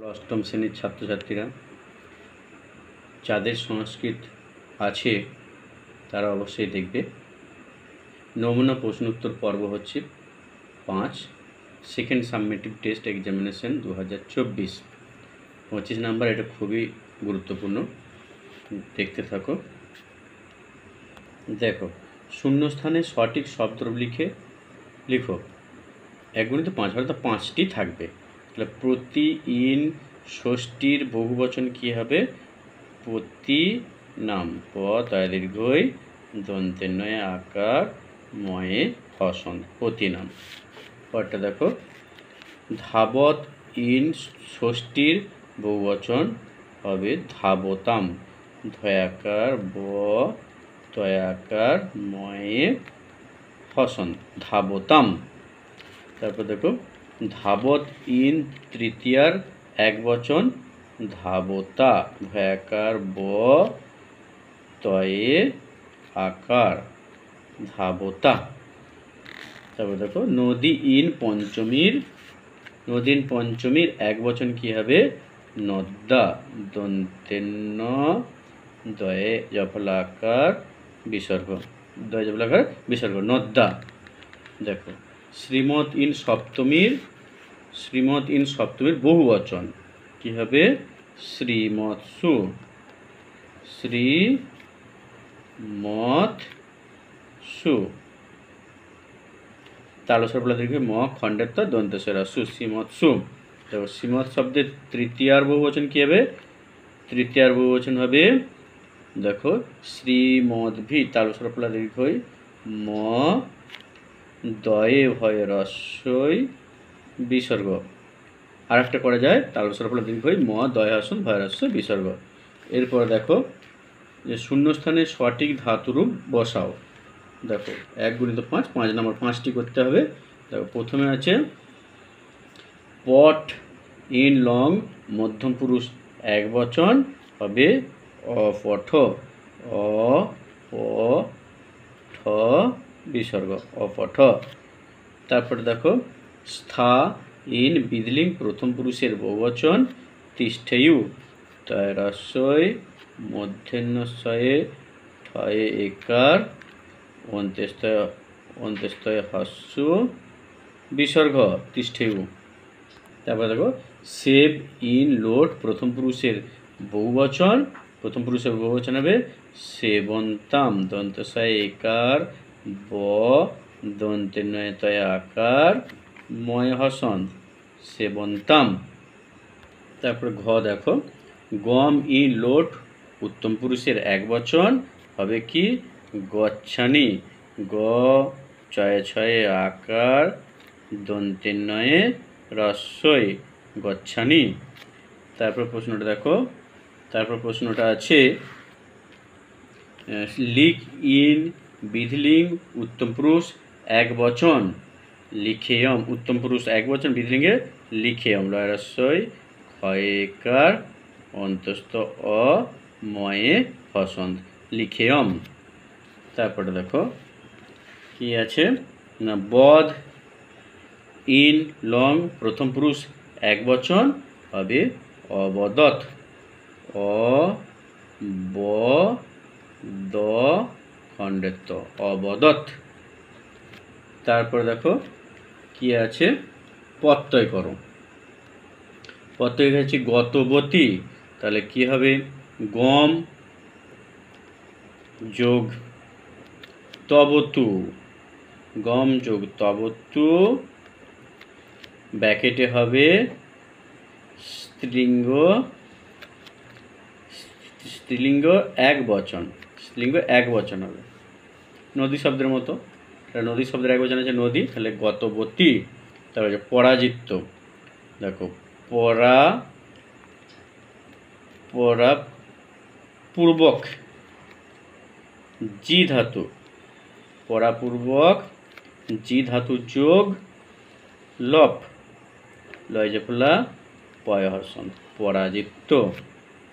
অষ্টম শ্রেণীর ছাত্রছাত্রীরা যাদের সংস্কৃত আছে তারা অবশ্যই দেখবে। নমুনা প্রশ্ন উত্তর পর্ব হচ্ছে 5 সেকেন্ড সাবমিটিভ টেস্ট এক্সামিনেশন 2024 25 নাম্বার। এটা খুবই গুরুত্বপূর্ণ, দেখতে থাকো। দেখো, শূন্যস্থানে সঠিক শব্দ লিখো। 1 × 5 অর্থাৎ 5টি থাকবে। তাহলে প্রতি ইন ষষ্ঠীর বহুবচন কী হবে? প্রতি নাম। প দয় দীর্ঘই দন্তের নয় আকার ময়ে হসন, প্রতি নাম। পরটা দেখো, ধাবত ইন ষষ্ঠীর বহুবচন হবে ধাবতাম। ধয়াকার ব তয়াকার ময়ে হসন, ধাবতাম। তারপর দেখো, ধাবত ইন তৃতীয়ার একবচন ধাবতা। ভয়াকার ব তয়ে আকার ধাবতা। তারপর দেখো, নদী ইন পঞ্চমীর একবচন কি হবে? নদ্দা। দন্তেন্ন দয়ে জফলাকার বিসর্গ, দয় জফলাকার বিসর্গ, নদ্দা। দেখো, শ্রীমৎ ইন সপ্তমীর বহুবচন কি হবে? শ্রীমৎসু। শ্রীমৎসু। তালস্বরপ্লা দীর্ঘ ম খণ্ডের দন্তেশ্বরা সু, শ্রীমৎসু। দেখো, শ্রীমৎ শব্দের তৃতীয়ার বহুবচন কি হবে? তৃতীয়ার বহুবচন হবে, দেখো, শ্রীমদ্ভি। তালস্বরপ্লা দীর্ঘই ম দয়ে ভয় রস্যই বিসর্গ। আর একটা করা যায়, তালস্বরপ্লা দীর্ঘই ম দয় আসন ভয় রস্য বিসর্গ। এরপর দেখো যে শূন্যস্থানে সঠিক ধাতুরূপ বসাও। দেখো, 1 × 5 5 নম্বর 5টি করতে হবে। দেখো, প্রথমে আছে পট ইন লং মধ্যম পুরুষ একবচন হবে অপঠ। অ প ঠ বিসর্গ, অপঠ। তারপরে দেখো, স্থা ইন বিধলিং প্রথম পুরুষের বহুবচন তিষ্ঠেয়ু। তয় রস্যই মধ্যাহ্নশয়ে ঠয়ে একার অন্ত্যস্তয় হস্য বিসর্গ, তিষ্ঠেয়ু। তারপরে দেখো, সেব ইন লোট প্রথম পুরুষের বহুবচন হবে সেবন্তাম। দন্তশয় একার ব দন্তের নয় তয় আকার ময় হসন, সেবন্তাম। তারপর ঘ দেখো, গম ইন লোট উত্তম পুরুষের একবচন হবে কি? গচ্ছানি। গ ছয়ে ছয়ে আকার দন্তের নয়ে রস্যই, গচ্ছানি। তারপর প্রশ্নটা দেখো, তারপর প্রশ্নটা আছে লিখ ইন বিধলিং উত্তম পুরুষ একবচন লিখেয়ম। উত্তম পুরুষ একবচন বিধলিঙ্গে লিখেয়ম। লয় রস্যই ক্ষয়কার অন্তস্থ অ ময়ে হসন্ত, লিখেয়ম। তারপরে দেখো কি আছে না, বধ ইন লং প্রথম পুরুষ একবচন হবে অবদত। অ ব দ খণ্ডের ত, অবদত। তারপরে দেখো কি আছে, প্রত্যয় করো। প্রত্যয় হচ্ছে গতবতী। তাহলে কি হবে? গম যোগ তবতু, গম যোগ তবতু, ব্যাকেটে হবে স্ত্রীলিঙ্গ একবচন, হবে নদী শব্দের মতো। নদী শব্দের একবচন আছে নদী, তাহলে গতবতী। তারপর হচ্ছে পরাজিত। দেখো, পরাপূর্বক জি ধাতু, পরাপূর্বক জি ধাতু যোগ লপ, লয় জফলা পয় হর্ষণ, পরাজিত।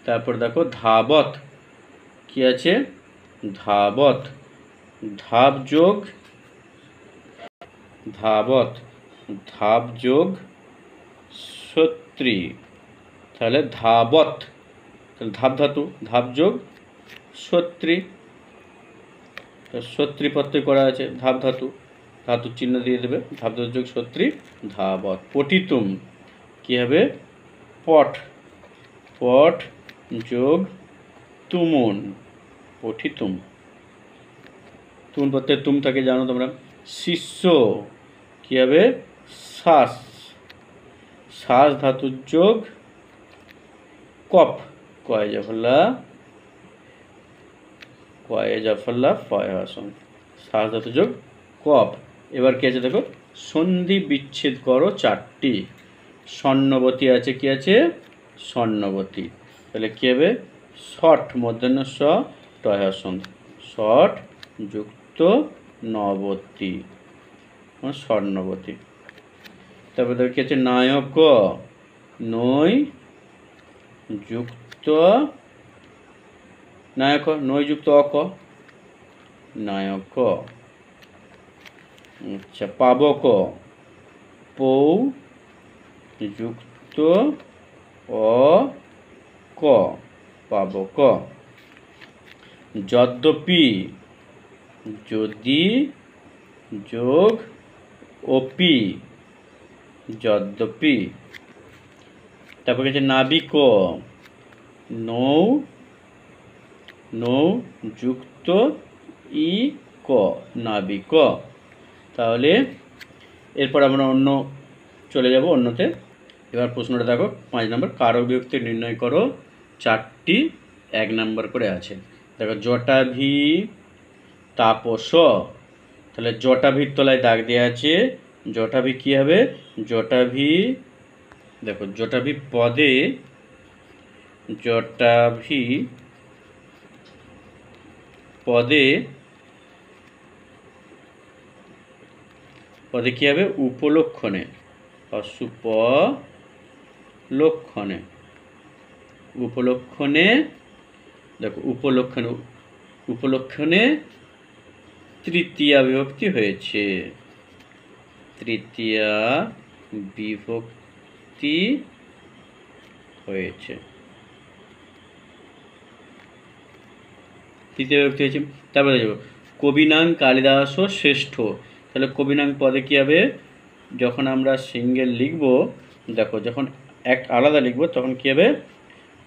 তারপর দেখো ধাবত কি আছে? ধাবত, ধাব যোগ ধাবত, ধাব যোগ সত্রী, তাহলে ধাবত, তাহলে ধাপ ধাতু, ধাপ যোগ সত্রি, সত্রি প্রত্যয় করা আছে, ধাপ ধাতু, ধাতুর চিহ্ন দিয়ে দেবে, ধাপ ধাতু যোগ সত্রি, ধাবত। পঠিতুম কী হবে? পট, পট যোগ তুমুন, পঠিতুম। তুমুন প্রত্যয় তুম থাকে জানো তোমরা। শিষ্য কী হবে? শ্বাস, শ্বাস ধাতুর যোগ কপ, কয় জাফলা, কয় জাফলা ফয় আসন, শ্বাস ধাতু যোগ কপ। এবার কি আছে দেখো, সন্ধি বিচ্ছেদ করো 4টি। স্বর্ণবতী আছে, কি আছে? স্বর্ণবতী। তাহলে কী হবে? ষট মধ্যাহ্ন স টয় আসন, ষট যুক্ত নবতী, স্বর্ণবতী। তারপরে দেখো কি আছে? নায়ক, নৈ যুক্ত নায়ক, নৈ যুক্ত অক, নায়ক। আচ্ছা, পাবক, পৌ যুক্ত অ ক, পাবক। যদ্যপি, যদি যোগ অপি, যদ্যপি। তারপর হচ্ছে নাবিক, নৌ, নৌ যুক্ত ই ক, নাবিক। তাহলে এরপর আমরা অন্য চলে যাব, অন্যতে। এবার প্রশ্নটা দেখো 5 নম্বর, কারক বিভক্তি নির্ণয় করো। 4টি 1 নম্বর করে আছে। দেখো জটাভি তাপস, তাহলে জটাভির তলায় দাগ দেওয়া আছে। জটাভি কী হবে? জটাভি, দেখো জটাভি পদে, জটাভি পদে, পদে কী হবে? উপলক্ষণে, লক্ষণে, উপলক্ষণে, দেখো উপলক্ষণে, উপলক্ষণে তৃতীয়া বিভক্তি হয়েছে, তৃতীয়া বিভক্তি হয়েছে, তৃতীয় বিভক্তি হয়েছে। তারপরে দেখো কবিনাং কালিদাস শ্রেষ্ঠ, তাহলে কবিনাং পদে কী হবে? যখন আমরা সিঙ্গেল লিখব, দেখো যখন এক আলাদা লিখব তখন কী হবে?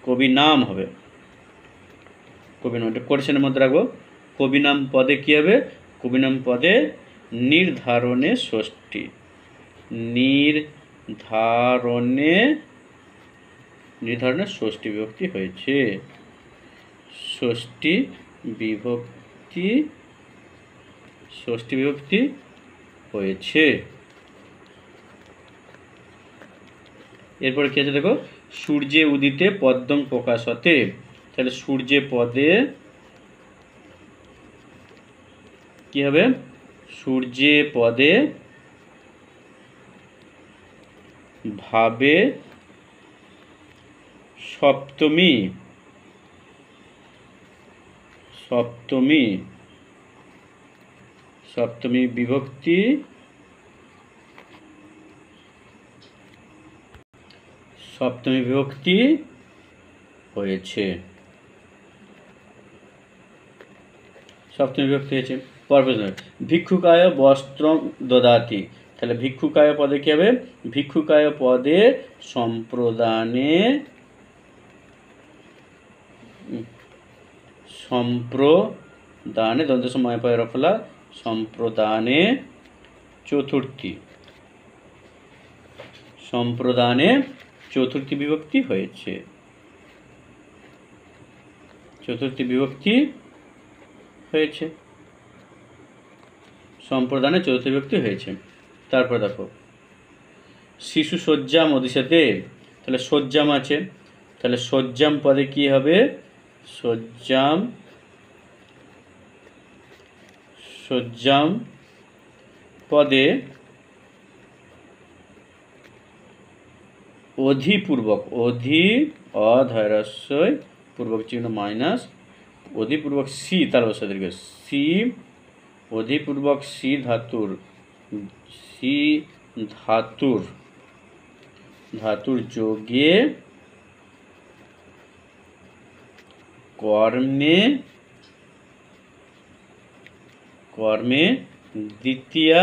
কবি নাম হবে, কবি নাম, এটা কোটেশনের মধ্যে রাখবো। কবি নাম পদে কী হবে? কবি নাম পদে নির্ধারণে ষষ্ঠী, নির্ধারণে, নির্ধারণে ষষ্ঠী বিভক্তি হয়েছে, ষষ্ঠী বিভক্তি, ষষ্ঠী বিভক্তি হয়েছে। এরপরে কি আছে দেখো, সূর্যে উদিতে পদ্মং প্রকাশতে, তাহলে সূর্যে পদে কি হবে? সূর্যে পদে ভাবে সপ্তমী, সপ্তমী, সপ্তমী বিভক্তি, সপ্তমী বিভক্তি হয়েছে, সপ্তমী বিভক্তি হয়েছে। পরপর ভিক্ষুকায় বস্ত্র দদাতি, তাহলে ভিক্ষুকায় পদে কি হবে? ভিক্ষুকায় পদে সম্প্রদানে, সম্প্রদানে দন্ত সময় পয় রফলা, সম্প্রদানে চতুর্থী, সম্প্রদানে চতুর্থী বিভক্তি হয়েছে, চতুর্থী বিভক্তি হয়েছে, সম্প্রদানে চতুর্থী বিভক্তি হয়েছে। তারপর দেখো শিশু শয্যাম অদিশাতে, তাহলে শয্যাম আছে, তাহলে শয্যাম পদে কি হবে? শয্যাম, শয্যাম পদে অধিপূর্বক, অধি অধৈরস্যই পূর্বক চিহ্ন মাইনাস, অধিপূর্বক সি, তার বসে দীর্ঘ সি, অধিপূর্বক সি ধাতুর, সি ধাতুর, ধাতুর যোগে কর্মে দ্বিতীয়া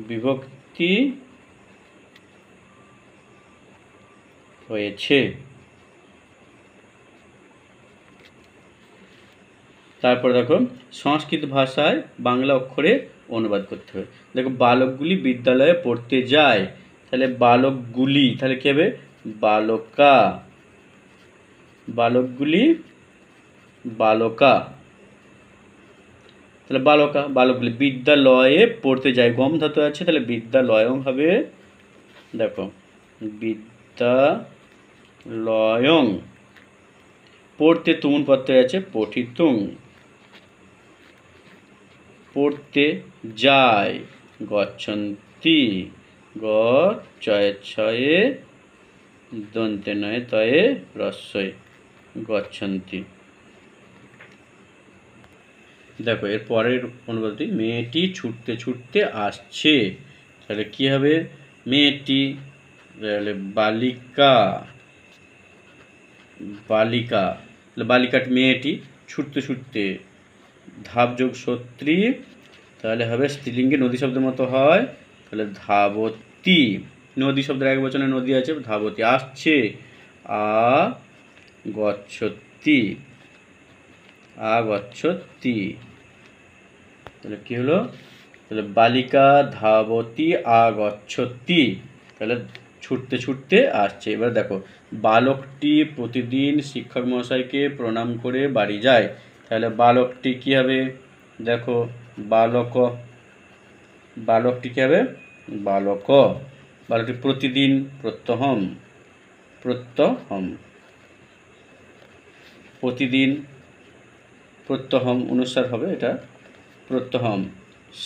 বিভক্তি হয়েছে। তারপর দেখো সংস্কৃত ভাষায় বাংলা অক্ষরে অনুবাদ করতে হবে। দেখো বালকগুলি বিদ্যালয়ে পড়তে যায়, তাহলে বালকগুলি, তাহলে কি হবে বালকা, বালকগুলি বালকা, তাহলে বালকা, বালকগুলি বিদ্যালয়ে পড়তে যায়, গম ধাতু আছে, তাহলে বিদ্যালয়ং হবে, দেখো বিদ্যালয়ং, পড়তে তুমুন প্রত্যয় আছে, পঠিতুং, পড়তে যায় গচ্ছন্তি, গ চয়ে ছয়ে দন্তে নয়ে তয়ে রস্বই গচ্ছন্তি। দেখো এর পরের অনুবাদটি মেয়েটি ছুটতে ছুটতে আসছে, তাহলে কি হবে মেয়েটি, তাহলে বালিকা, বালিকা, তাহলে বালিকাটি মেয়েটি ছুটতে ছুটতে, ধাপ যোগ সত্রী, তাহলে হবে স্ত্রীলিঙ্গে নদী শব্দের মতো হয়, তাহলে ধাবতী, নদী শব্দের এক বচনে নদী আছে, ধাবতী, আসছে আগচ্ছতি, আগচ্ছতি, তাহলে কি হলো, তাহলে বালিকা ধাবতী আগচ্ছতি, তাহলে ছুটতে ছুটতে আসছে। এবার দেখো বালকটি প্রতিদিন শিক্ষক মহাশয়কে প্রণাম করে বাড়ি যায়, তাহলে বালকটি কি হবে, দেখো বালক, বালকটি কি হবে বালক, বালকটি প্রতিদিন প্রত্যহম, প্রত্যহম, প্রতিদিন প্রত্যহম অনুসার হবে এটা প্রত্যহম,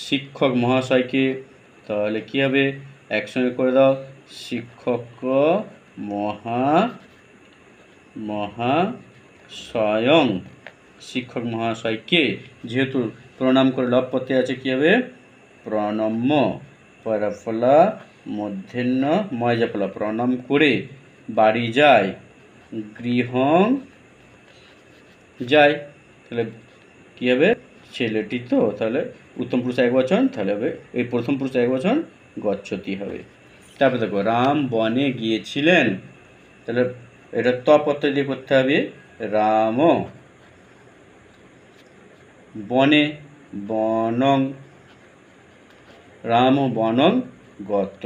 শিক্ষক মহাশয়কে, তাহলে কি হবে একসঙ্গে করে দাও শিক্ষক মহাশয়ং, শিক্ষক মহাশয়কে, যেহেতু প্রণাম করে লব প্রত্যয় আছে কি হবে প্রণম্য, পরফলা মধ্যাহ্ন ময়জাফলা, প্রণাম করে বাড়ি যায়, গৃহং যায়, তাহলে কি হবে ছেলেটি তো, তাহলে উত্তম পুরুষ এক বচন, তাহলে হবে এই প্রথম পুরুষ এক বচন গচ্ছতি হবে। তারপরে দেখো রাম বনে গিয়েছিলেন, তাহলে এটা ত প্রত্যয় দিয়ে করতে হবে, রাম বনে, বনং, রাম বনং গত,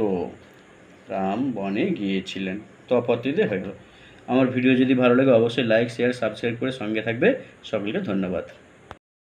রাম বনে গিয়েছিলেন, ত প্রত্যয় দিয়ে হয়ে গেল। আমার ভিডিও যদি ভালো লাগে অবশ্যই লাইক শেয়ার সাবস্ক্রাইব করে সঙ্গে থাকবে। সকলকে ধন্যবাদ।